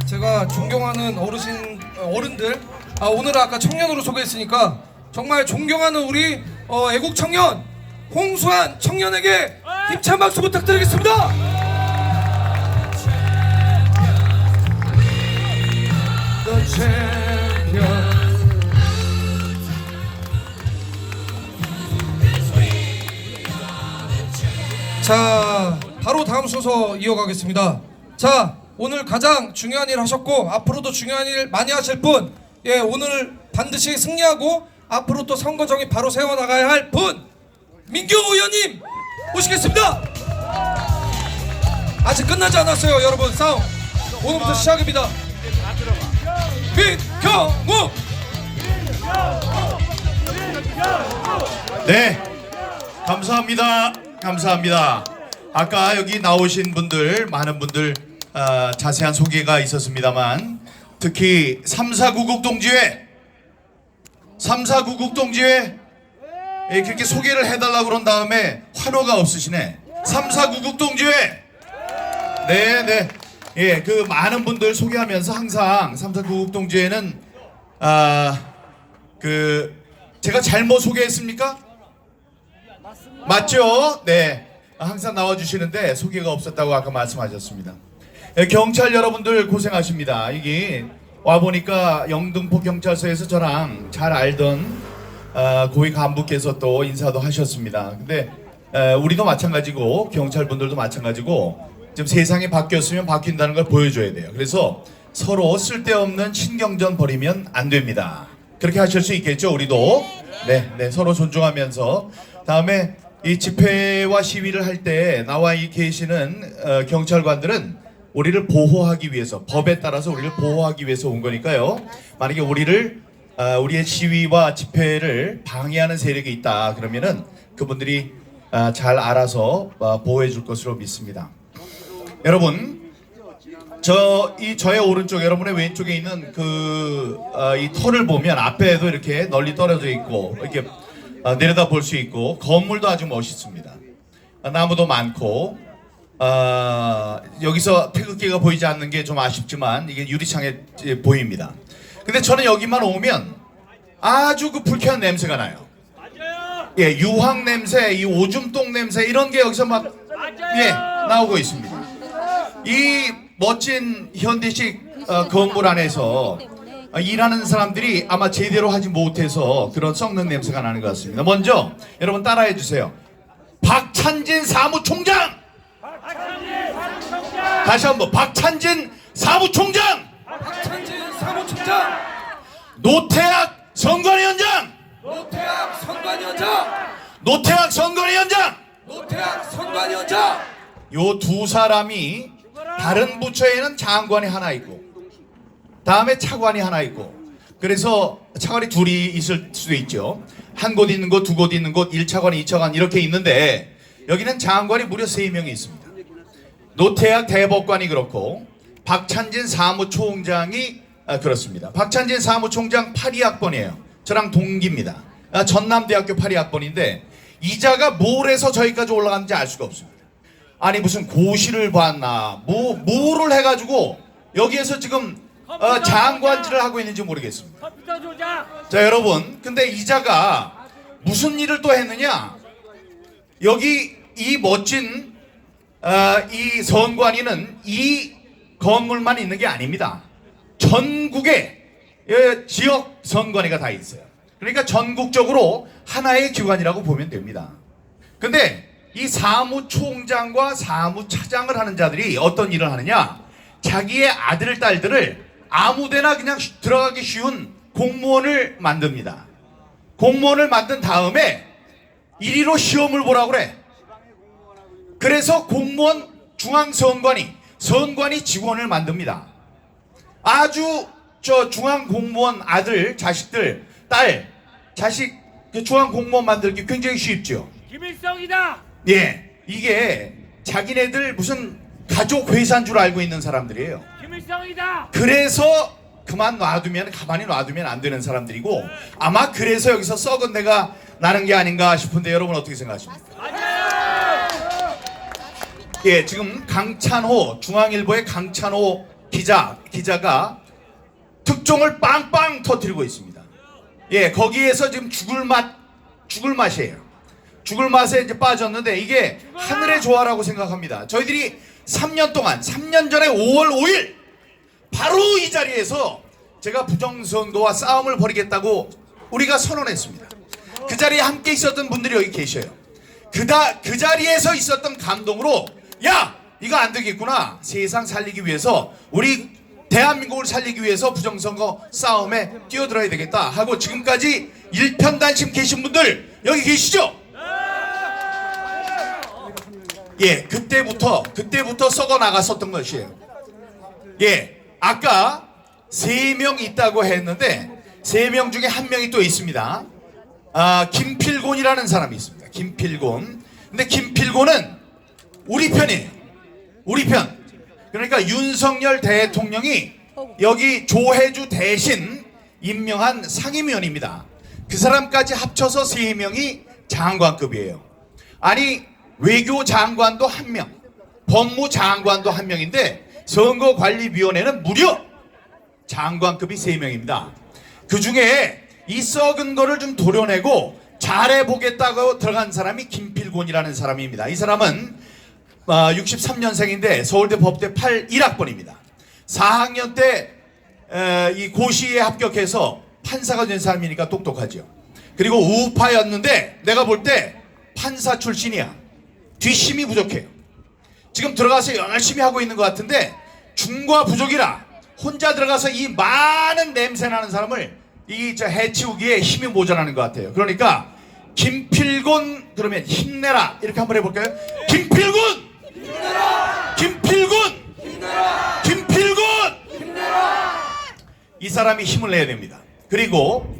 제가 존경하는 어른들, 오늘은 아까 청년으로 소개했으니까 정말 존경하는 우리 애국 청년 홍수환 청년에게 힘찬 박수 부탁드리겠습니다. The champion. 자, 바로 다음 순서 이어가겠습니다. 자, 오늘 가장 중요한 일 하셨고 앞으로도 중요한 일 많이 하실 분, 예, 오늘 반드시 승리하고 앞으로 또 선거정이 바로 세워나가야 할 분, 민경 의원님 모시겠습니다. 아직 끝나지 않았어요, 여러분. 싸움 오늘부터 시작입니다. 민경우. 네, 감사합니다. 감사합니다. 아까 여기 나오신 분들, 많은 분들 자세한 소개가 있었습니다만, 특히 3.4구국 동지회 그렇게 소개를 해달라고 그런 다음에 환호가 없으시네. 3.4구국 동지회. 네네. 예, 그 많은 분들 소개하면서 항상 3.4구국 동지회는 제가 잘못 소개했습니까? 맞죠? 네. 항상 나와주시는데 소개가 없었다고 아까 말씀하셨습니다. 경찰 여러분들 고생하십니다. 이게 와보니까 영등포 경찰서에서 저랑 잘 알던 고위 간부께서 또 인사도 하셨습니다. 근데 우리도 마찬가지고 경찰분들도 마찬가지고 지금 세상이 바뀌었으면 바뀐다는 걸 보여줘야 돼요. 그래서 서로 쓸데없는 신경전 벌이면 안 됩니다. 그렇게 하실 수 있겠죠, 우리도? 네, 서로 존중하면서. 다음에 이 집회와 시위를 할 때 나와 계시는 경찰관들은 우리를 보호하기 위해서, 법에 따라서 우리를 보호하기 위해서 온 거니까요. 만약에 우리의 시위와 집회를 방해하는 세력이 있다 그러면은 그분들이 잘 알아서 보호해 줄 것으로 믿습니다. 여러분, 저의 오른쪽, 여러분의 왼쪽에 있는 이 터를 보면 앞에도 이렇게 널리 떨어져 있고 이렇게 내려다 볼 수 있고 건물도 아주 멋있습니다. 나무도 많고 여기서 태극기가 보이지 않는 게 좀 아쉽지만 이게 유리창에 보입니다. 근데 저는 여기만 오면 아주 그 불쾌한 냄새가 나요. 예, 유황 냄새, 이 오줌똥 냄새 이런 게 여기서 막 나오고 있습니다. 이 멋진 현대식 건물 안에서 일하는 사람들이 아마 제대로 하지 못해서 그런 썩는 냄새가 나는 것 같습니다. 먼저 여러분 따라해 주세요. 박찬진 사무총장! 다시 한번 박찬진 사무총장! 박찬진 사무총장! 노태악 선관위원장! 노태악 선관위원장! 노태악 선관위원장! 노태악 선관위원장! 요 두 사람이 다른 부처에는 장관이 하나 있고 다음에 차관이 하나 있고, 그래서 차관이 둘이 있을 수도 있죠. 한 곳 있는 곳, 두 곳 있는 곳, 1차관, 2차관 이렇게 있는데 여기는 장관이 무려 3명이 있습니다. 노태악 대법관이 그렇고 박찬진 사무총장이 그렇습니다. 박찬진 사무총장 82학번이에요. 저랑 동기입니다. 전남대학교 82학번인데 이자가 뭘 해서 저기까지 올라갔는지 알 수가 없습니다. 아니 무슨 고시를 봤나 뭐를 해가지고 여기에서 지금 장관질을 하고 있는지 모르겠습니다. 자 여러분, 근데 이자가 무슨 일을 또 했느냐, 여기 이 멋진 이 선관위는 이 건물만 있는 게 아닙니다. 전국에 지역 선관위가 다 있어요. 그러니까 전국적으로 하나의 기관이라고 보면 됩니다. 근데 이 사무총장과 사무차장을 하는 자들이 어떤 일을 하느냐, 자기의 아들 딸들을 아무데나 그냥 들어가기 쉬운 공무원을 만듭니다. 공무원을 만든 다음에 이리로 시험을 보라고 그래. 그래서 공무원 선관위 직원을 만듭니다. 아주 중앙 공무원 아들, 자식들, 딸, 자식 중앙 공무원 만들기 굉장히 쉽죠. 김일성이다. 예, 이게 자기네들 무슨 가족 회사인 줄 알고 있는 사람들이에요. 김일성이다. 그래서 가만히 놔두면 안 되는 사람들이고, 아마 그래서 여기서 썩은 내가 나는 게 아닌가 싶은데 여러분 어떻게 생각하십니까? 맞아요. 예, 지금 강찬호, 중앙일보의 강찬호 기자가 특종을 빵빵 터뜨리고 있습니다. 예, 거기에서 지금 죽을 맛이에요. 죽을 맛에 이제 빠졌는데 이게 하늘의 조화라고 생각합니다. 저희들이 3년 전에 5월 5일 바로 이 자리에서 제가 부정선거와 싸움을 벌이겠다고 우리가 선언했습니다. 그 자리에 함께 있었던 분들이 여기 계셔요. 그 자리에서 있었던 감동으로 야, 이거 안 되겠구나. 세상 살리기 위해서 우리 대한민국을 살리기 위해서 부정선거 싸움에 뛰어들어야 되겠다 하고 지금까지 일편단심 계신 분들 여기 계시죠? 예, 그때부터 썩어 나갔었던 것이에요. 예, 아까 3명 있다고 했는데 3명 중에 1명이 또 있습니다. 김필곤이라는 사람이 있습니다. 김필곤. 근데 김필곤은 우리 편이에요. 우리 편. 그러니까 윤석열 대통령이 여기 조혜주 대신 임명한 상임위원입니다. 그 사람까지 합쳐서 3명이 장관급이에요. 아니, 외교장관도 1명, 법무장관도 1명인데 선거관리위원회는 무려 장관급이 3명입니다. 그 중에 이 썩은 거를 좀 도려내고 잘해보겠다고 들어간 사람이 김필곤이라는 사람입니다. 이 사람은 63년생인데 서울대 법대 81학번입니다. 4학년 때 이 고시에 합격해서 판사가 된 사람이니까 똑똑하죠. 그리고 우파였는데 내가 볼 때 판사 출신이야. 뒷심이 부족해요. 지금 들어가서 열심히 하고 있는 것 같은데 중과 부족이라 혼자 들어가서 이 많은 냄새 나는 사람을 해치우기에 힘이 모자라는 것 같아요. 그러니까 김필곤 그러면 힘내라 이렇게 한번 해볼까요? 김필곤! 힘내라! 김필곤! 힘내라! 김필곤! 힘내라! 이 사람이 힘을 내야 됩니다. 그리고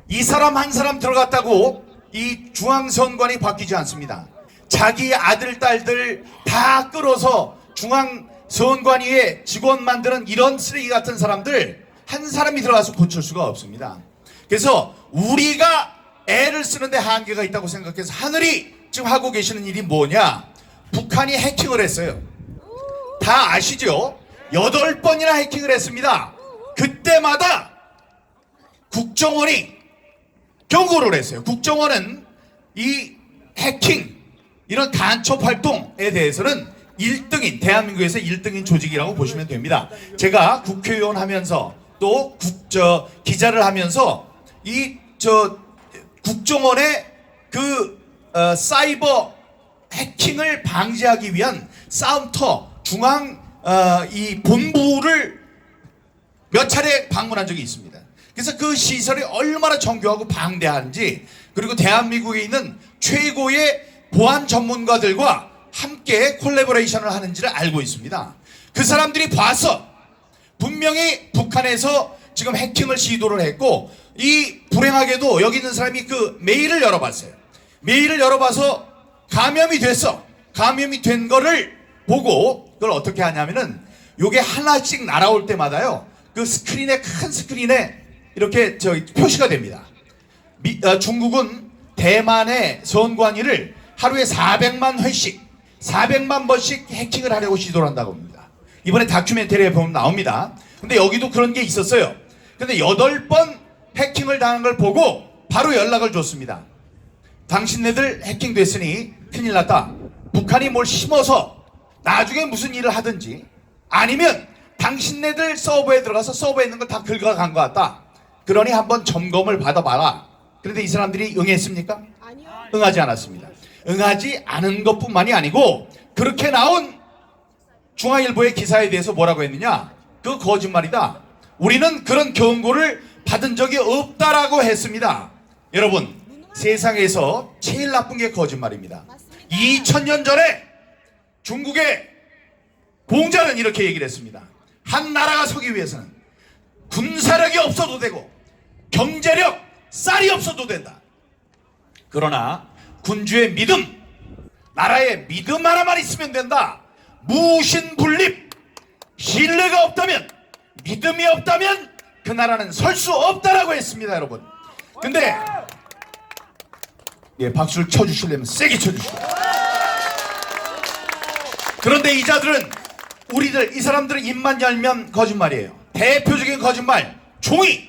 이 사람 한 사람 들어갔다고 이 중앙선관위 바뀌지 않습니다. 자기 아들 딸들 다 끌어서 중앙선관위에 직원 만드는 이런 쓰레기 같은 사람들 한 사람이 들어가서 고칠 수가 없습니다. 그래서 우리가 애를 쓰는데 한계가 있다고 생각해서 하늘이 지금 하고 계시는 일이 뭐냐? 북한이 해킹을 했어요. 다 아시죠? 8번이나 해킹을 했습니다. 그때마다 국정원이 경고를 했어요. 국정원은 이 해킹 이런 간첩 활동에 대해서는 1등인 대한민국에서 1등인 조직이라고 보시면 됩니다. 제가 국회의원 하면서 또 기자를 하면서 국정원의 사이버 해킹을 방지하기 위한 싸움터 중앙 이 본부를 몇 차례 방문한 적이 있습니다. 그래서 그 시설이 얼마나 정교하고 방대한지 그리고 대한민국에 있는 최고의 보안 전문가들과 함께 콜라보레이션을 하는지를 알고 있습니다. 그 사람들이 봐서 분명히 북한에서 지금 해킹을 시도를 했고 이 불행하게도 여기 있는 사람이 그 메일을 열어봤어요. 메일을 열어봐서 감염이 됐어. 감염이 된 거를 보고 그걸 어떻게 하냐면은 요게 하나씩 날아올 때마다요. 그 스크린에 큰 스크린에 이렇게 표시가 됩니다. 중국은 대만의 선관위를 하루에 400만 회씩 400만 번씩 해킹을 하려고 시도를 한다고 합니다. 이번에 다큐멘터리에 보면 나옵니다. 근데 여기도 그런 게 있었어요. 근데 8번 해킹을 당한 걸 보고 바로 연락을 줬습니다. 당신네들 해킹됐으니 큰일 났다. 북한이 뭘 심어서 나중에 무슨 일을 하든지 아니면 당신네들 서버에 들어가서 서버에 있는 걸 다 긁어간 것 같다. 그러니 한번 점검을 받아봐라. 그런데 이 사람들이 응했습니까? 아니요. 응하지 않았습니다. 응하지 않은 것뿐만이 아니고 그렇게 나온 중앙일보의 기사에 대해서 뭐라고 했느냐? 그 거짓말이다. 우리는 그런 경고를 받은 적이 없다라고 했습니다. 여러분, 세상에서 제일 나쁜 게 거짓말입니다. 2000년 전에 중국의 공자는 이렇게 얘기를 했습니다. 한 나라가 서기 위해서는 군사력이 없어도 되고 경제력, 쌀이 없어도 된다. 그러나 군주의 믿음, 나라의 믿음 하나만 있으면 된다. 무신분립, 신뢰가 없다면, 믿음이 없다면 그 나라는 설 수 없다라고 했습니다, 여러분. 근데 박수를 쳐주시려면 세게 쳐주시고. 그런데 이 자들은 우리들 이 사람들은 입만 열면 거짓말이에요. 대표적인 거짓말 종이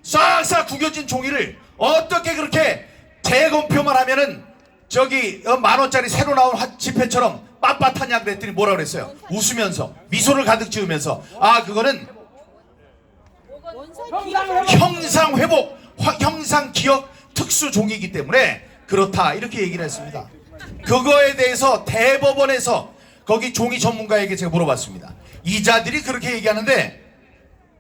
싹싹 구겨진 종이를 어떻게 그렇게 재검표만 하면은 저기 10,000원짜리 새로 나온 지폐처럼 빳빳하냐 그랬더니 뭐라 그랬어요? 웃으면서 미소를 가득 지으면서 아 그거는 형상회복 형상기억 특수 종이기 때문에 그렇다 이렇게 얘기를 했습니다. 그거에 대해서 대법원에서 거기 종이 전문가에게 제가 물어봤습니다. 이자들이 그렇게 얘기하는데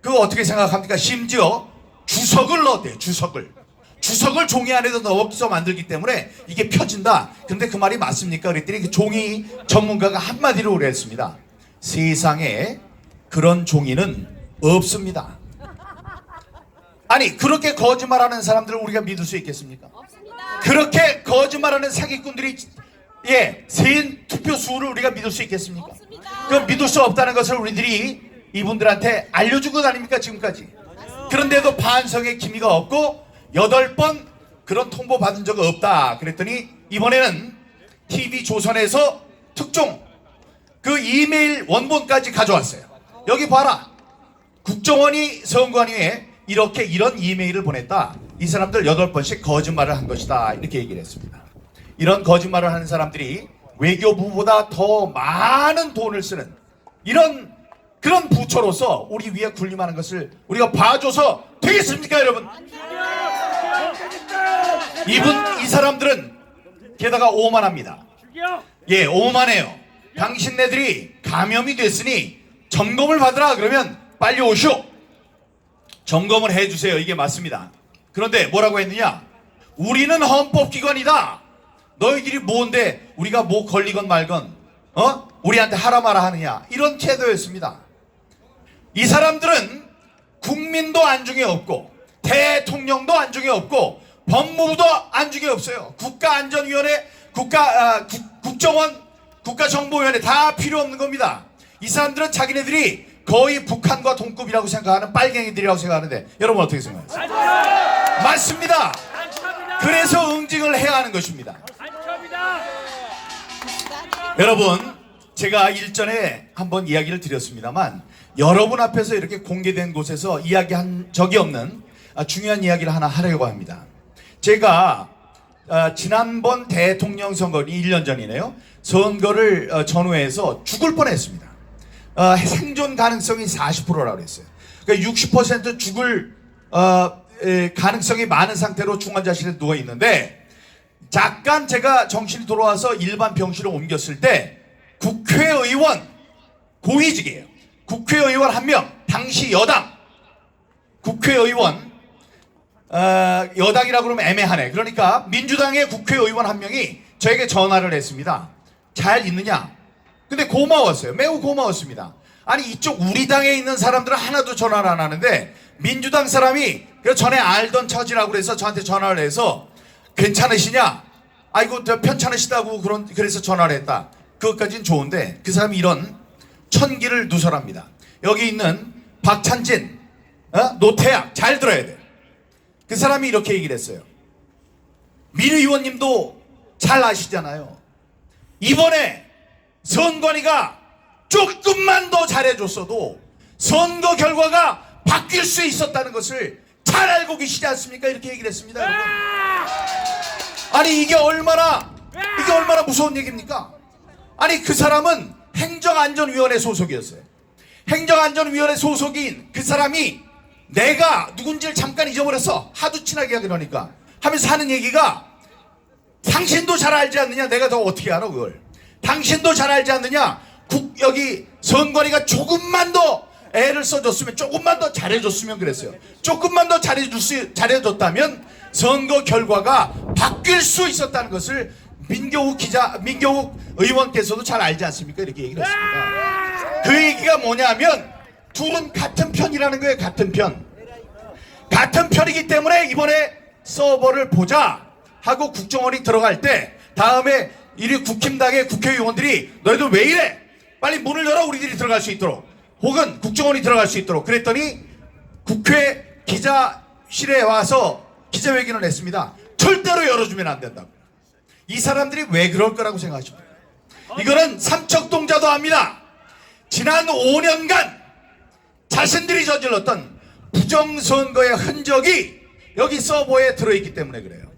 그거 어떻게 생각합니까? 심지어 주석을 넣었대요. 주석을 종이 안에다 넣어서 만들기 때문에 이게 펴진다. 근데 그 말이 맞습니까? 그랬더니 그 종이 전문가가 한마디로 그랬습니다. 세상에 그런 종이는 없습니다. 아니 그렇게 거짓말하는 사람들을 우리가 믿을 수 있겠습니까? 그렇게 거짓말하는 사기꾼들이 세인 투표 수를 우리가 믿을 수 있겠습니까? 그 믿을 수 없다는 것을 우리들이 이분들한테 알려준 것 아닙니까 지금까지? 그런데도 반성의 기미가 없고 8번 그런 통보 받은 적 없다 그랬더니 이번에는 TV조선에서 특종 그 이메일 원본까지 가져왔어요. 여기 봐라. 국정원이 선관위에 이렇게 이런 이메일을 보냈다. 이 사람들 8번씩 거짓말을 한 것이다. 이렇게 얘기를 했습니다. 이런 거짓말을 하는 사람들이 외교부보다 더 많은 돈을 쓰는 그런 부처로서 우리 위에 군림하는 것을 우리가 봐줘서 되겠습니까 여러분? 이 사람들은 게다가 오만합니다. 예, 오만해요. 당신네들이 감염이 됐으니 점검을 받으라 그러면 빨리 오시오. 점검을 해주세요. 이게 맞습니다. 그런데 뭐라고 했느냐? 우리는 헌법기관이다. 너희들이 뭔데 우리가 뭐 걸리건 말건 우리한테 하라 마라 하느냐 이런 태도였습니다. 이 사람들은 국민도 안중에 없고 대통령도 안중에 없고 법무부도 안중에 없어요. 국가안전위원회, 국정원, 국가정보위원회 다 필요 없는 겁니다. 이 사람들은 자기네들이 거의 북한과 동급이라고 생각하는 빨갱이들이라고 생각하는데 여러분 어떻게 생각하세요? 맞습니다. 그래서 응징을 해야 하는 것입니다. 여러분 제가 일전에 한번 이야기를 드렸습니다만 여러분 앞에서 이렇게 공개된 곳에서 이야기한 적이 없는 중요한 이야기를 하나 하려고 합니다. 제가 지난번 대통령 선거 1년 전이네요. 선거를 전후해서 죽을 뻔했습니다. 생존 가능성이 40%라고 그랬어요. 그러니까 60% 죽을 가능성이 많은 상태로 중환자실에 누워 있는데 잠깐 제가 정신이 돌아와서 일반 병실로 옮겼을 때 국회의원 고위직이에요. 국회의원 한 명, 당시 여당 국회의원 여당이라고 그러면 애매하네. 그러니까 민주당의 국회의원 한 명이 저에게 전화를 했습니다. 잘 있느냐? 근데 고마웠어요. 매우 고마웠습니다. 아니 이쪽 우리 당에 있는 사람들은 하나도 전화를 안 하는데 민주당 사람이 그 전에 알던 처지라고 그래서 저한테 전화를 해서 괜찮으시냐? 아이고 저 편찮으시다고 그래서 전화를 했다. 그것까지는 좋은데 그 사람이 이런 천기를 누설합니다. 여기 있는 박찬진, 노태양 잘 들어야 돼. 그 사람이 이렇게 얘기를 했어요. 민 의원님도 잘 아시잖아요. 이번에 선관위가 조금만 더 잘해줬어도 선거 결과가 바뀔 수 있었다는 것을 잘 알고 계시지 않습니까? 이렇게 얘기를 했습니다. 여러분. 아니 이게 얼마나 무서운 얘기입니까? 아니 그 사람은 행정안전위원회 소속이었어요. 행정안전위원회 소속인 그 사람이 내가 누군지를 잠깐 잊어버렸어. 하도 친하게 그러니까 하면서 하는 얘기가 당신도 잘 알지 않느냐? 내가 더 어떻게 알아 그걸? 당신도 잘 알지 않느냐? 여기 선관위가 조금만 더 애를 써줬으면 조금만 더 잘해줬으면 그랬어요. 조금만 더 잘해줬다면 선거 결과가 바뀔 수 있었다는 것을 민경욱 의원께서도 잘 알지 않습니까? 이렇게 얘기를 했습니다. 그 얘기가 뭐냐면 둘은 같은 편이라는 거예요. 같은 편이기 때문에 이번에 서버를 보자 하고 국정원이 들어갈 때 다음에 이 국힘당의 국회의원들이 너희들 왜 이래? 빨리 문을 열어 우리들이 들어갈 수 있도록 혹은 국정원이 들어갈 수 있도록 그랬더니 국회 기자실에 와서 기자회견을 했습니다. 절대로 열어주면 안 된다고. 이 사람들이 왜 그럴 거라고 생각하십니까? 이거는 삼척동자도 압니다. 지난 5년간 자신들이 저질렀던 부정선거의 흔적이 여기 서버에 들어있기 때문에 그래요.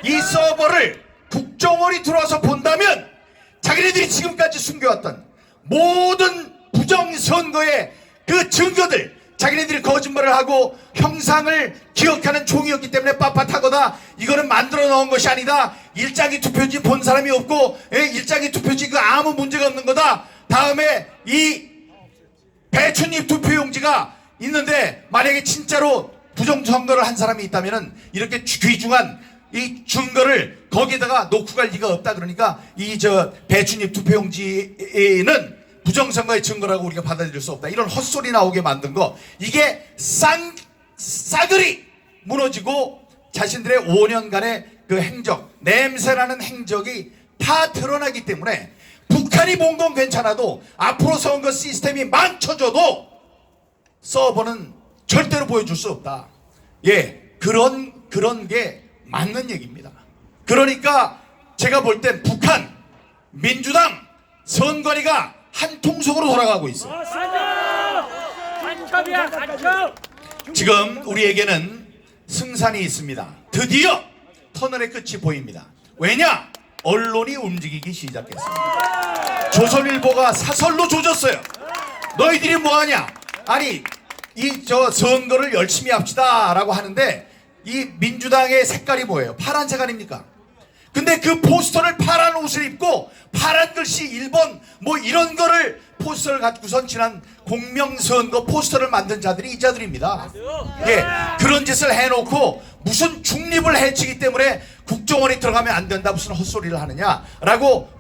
이 서버를 국정원이 들어와서 본다면 자기네들이 지금까지 숨겨왔던 모든 부정선거의 그 증거들, 자기네들이 거짓말을 하고 형상을 기억하는 종이었기 때문에 빳빳하거나 이거는 만들어 놓은 것이 아니다. 일장기 투표지 본 사람이 없고 일장기 투표지 그 아무 문제가 없는 거다. 다음에 이 배춧잎 투표용지가 있는데 만약에 진짜로 부정선거를 한 사람이 있다면은 이렇게 귀중한 이 증거를 거기에다가 놓고 갈 리가 없다. 그러니까 이 배춧잎 투표용지는 부정선거의 증거라고 우리가 받아들일 수 없다. 이런 헛소리 나오게 만든 거, 이게 싸그리 무너지고 자신들의 5년간의 그 행적, 냄새나는 행적이 다 드러나기 때문에 북한이 본 건 괜찮아도 앞으로 선거 시스템이 망쳐져도 서버는 절대로 보여줄 수 없다. 예, 그런 게 맞는 얘기입니다. 그러니까 제가 볼 땐 북한, 민주당, 선관위가 한 통속으로 돌아가고 있어요. 간첩이야, 간첩. 지금 우리에게는 승산이 있습니다. 드디어 터널의 끝이 보입니다. 왜냐? 언론이 움직이기 시작했습니다. 조선일보가 사설로 조졌어요. 너희들이 뭐하냐? 아니 선거를 열심히 합시다 라고 하는데 이 민주당의 색깔이 뭐예요? 파란색 아닙니까? 근데 그 포스터를 파란 옷을 입고 파란 글씨 1번 뭐 이런 거를 포스터를 갖고선 지난 공명선거 포스터를 만든 자들이 이 자들입니다. 예, 그런 짓을 해놓고 무슨 중립을 해치기 때문에 국정원이 들어가면 안 된다 무슨 헛소리를 하느냐라고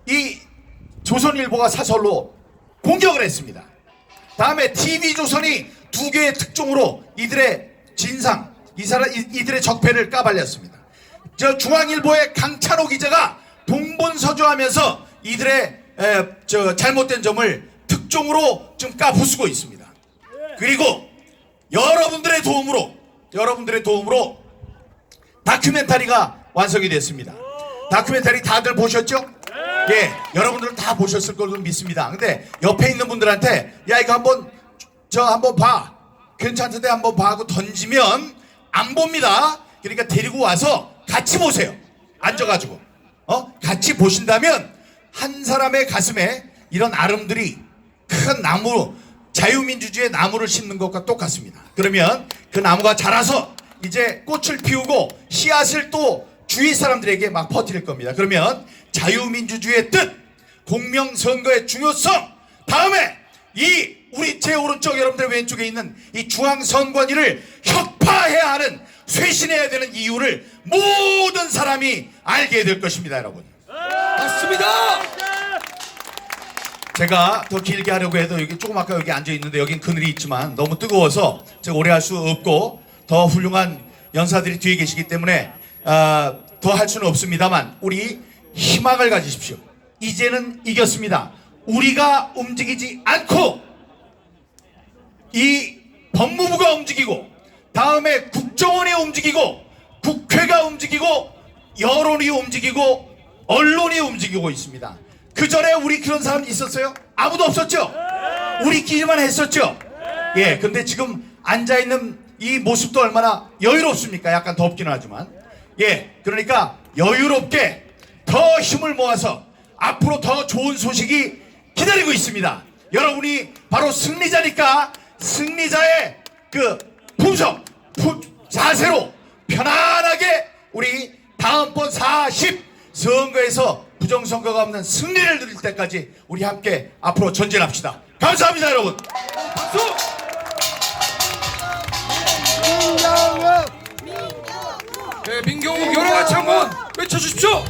이 조선일보가 사설로 공격을 했습니다. 다음에 TV조선이 2개의 특종으로 이들의 진상, 이들의 적폐를 까발렸습니다. 중앙일보의 강찬호 기자가 동본서주하면서 이들의 잘못된 점을 특종으로 지금 까부수고 있습니다. 그리고 여러분들의 도움으로 다큐멘터리가 완성이 됐습니다. 다큐멘터리 다들 보셨죠? 예, 여러분들은 다 보셨을 걸로 믿습니다. 근데 옆에 있는 분들한테 야 이거 한번 봐, 괜찮던데 한번 봐 하고 던지면 안 봅니다. 그러니까 데리고 와서 같이 보세요. 앉아가지고 같이 보신다면 한 사람의 가슴에 이런 아름들이 큰 나무, 자유민주주의의 나무를 심는 것과 똑같습니다. 그러면 그 나무가 자라서 이제 꽃을 피우고 씨앗을 또 주위 사람들에게 막 퍼뜨릴 겁니다. 그러면 자유민주주의의 뜻, 공명선거의 중요성, 다음에 이 우리 제 오른쪽 여러분들 왼쪽에 있는 이 중앙선관위를 혁파해야 하는, 쇄신해야 되는 이유를 모든 사람이 알게 될 것입니다, 여러분. 맞습니다. 제가 더 길게 하려고 해도 여기 조금 아까 여기 앉아 있는데 여긴 그늘이 있지만 너무 뜨거워서 제가 오래 할 수 없고 더 훌륭한 연사들이 뒤에 계시기 때문에 더 할 수는 없습니다만 우리 희망을 가지십시오. 이제는 이겼습니다. 우리가 움직이지 않고 이 법무부가 움직이고 다음에 국정원이 움직이고 국회가 움직이고 여론이 움직이고 언론이 움직이고 있습니다. 그 전에 우리 그런 사람 있었어요? 아무도 없었죠? 우리끼리만 했었죠? 예, 근데 지금 앉아있는 이 모습도 얼마나 여유롭습니까? 약간 덥기는 하지만. 예, 그러니까 여유롭게 더 힘을 모아서 앞으로 더 좋은 소식이 기다리고 있습니다. 여러분이 바로 승리자니까 승리자의 그 품성, 자세로 편안하게 우리 다음번 40 선거에서 부정선거가 없는 승리를 누릴 때까지 우리 함께 앞으로 전진합시다. 감사합니다, 여러분. 박수! 네, 민경욱 여러 가지 한번 외쳐주십시오.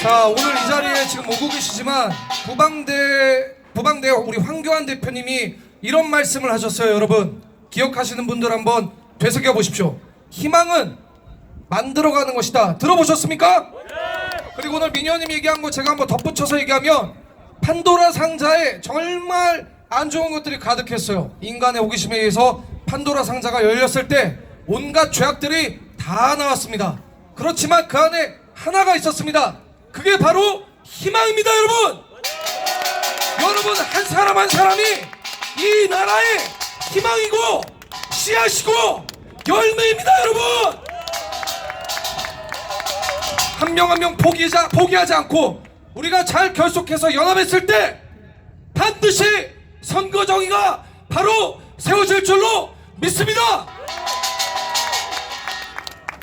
자, 오늘 이 자리에 지금 오고 계시지만 부방대 우리 황교안 대표님이 이런 말씀을 하셨어요. 여러분 기억하시는 분들 한번 되새겨 보십시오. 희망은 만들어가는 것이다. 들어보셨습니까? 그리고 오늘 민현님이 얘기한 거 제가 한번 덧붙여서 얘기하면 판도라 상자에 정말 안 좋은 것들이 가득했어요. 인간의 호기심에 의해서 판도라 상자가 열렸을 때 온갖 죄악들이 다 다 나왔습니다. 그렇지만 그 안에 하나가 있었습니다. 그게 바로 희망입니다, 여러분. 여러분, 한 사람 한 사람이 이 나라의 희망이고 씨앗이고 열매입니다, 여러분. 한 명 한 명 포기하지 않고 우리가 잘 결속해서 연합했을 때 반드시 선거 정의가 바로 세워질 줄로 믿습니다.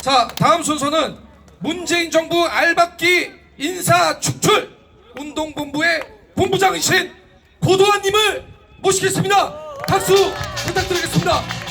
자, 다음 순서는 문재인 정부 알박기 인사 축출 운동본부의 본부장이신 고도환님을 모시겠습니다. 박수 부탁드리겠습니다.